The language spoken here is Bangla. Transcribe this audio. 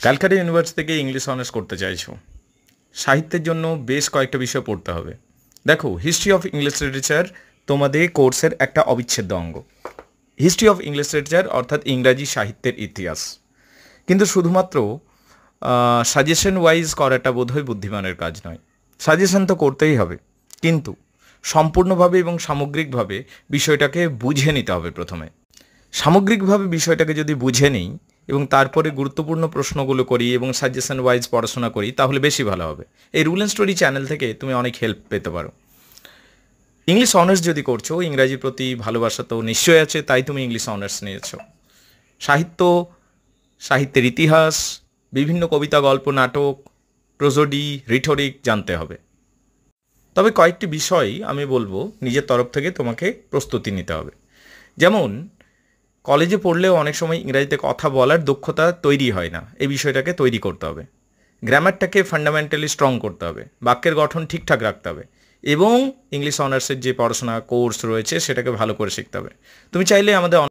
ক্যালকাটা ইউনিভার্সিটি থেকে ইংলিশ অনার্স করতে চাইছো, সাহিত্যের জন্য বেশ কয়েকটা বিষয় পড়তে হবে। দেখো, হিস্ট্রি অফ ইংলিশ লিটারেচার তোমাদের কোর্সের একটা অবিচ্ছেদ্য অঙ্গ। হিস্ট্রি অফ ইংলিশ লিটারেচার অর্থাৎ ইংরাজি সাহিত্যের ইতিহাস। কিন্তু শুধুমাত্র সাজেশন ওয়াইজ করাটা বোধহয় বুদ্ধিমানের কাজ নয়। সাজেশন তো করতেই হবে, কিন্তু সম্পূর্ণভাবে এবং সামগ্রিকভাবে বিষয়টাকে বুঝে নিতে হবে প্রথমে। সামগ্রিকভাবে বিষয়টাকে যদি বুঝে নিই এবং তারপরে গুরুত্বপূর্ণ প্রশ্নগুলো করি এবং সাজেশন ওয়াইজ পড়াশোনা করি, তাহলে বেশি ভালো হবে। এই রুল অ্যান্ড স্টোরি চ্যানেল থেকে তুমি অনেক হেল্প পেতে পারো। ইংলিশ অনার্স যদি করছো, ইংরাজির প্রতি ভালোবাসা তো নিশ্চয়ই আছে, তাই তুমি ইংলিশ অনার্স নিয়েছো। সাহিত্য, সাহিত্যের ইতিহাস, বিভিন্ন কবিতা, গল্প, নাটক, প্রোজোডি, রিটোরিক জানতে হবে। তবে কয়েকটি বিষয় আমি বলবো নিজের তরফ থেকে তোমাকে প্রস্তুতি নিতে হবে। যেমন, কলেজে পড়লেও অনেক সময় ইংরাজিতে কথা বলার দক্ষতা তৈরি হয় না, এই বিষয়টাকে তৈরি করতে হবে। গ্রামারটাকে ফান্ডামেন্টালি স্ট্রং করতে হবে, বাক্যের গঠন ঠিকঠাক রাখতে হবে এবং ইংলিশ অনার্সের যে পড়াশোনা কোর্স রয়েছে সেটাকে ভালো করে শিখতে হবে। তুমি চাইলে আমাদের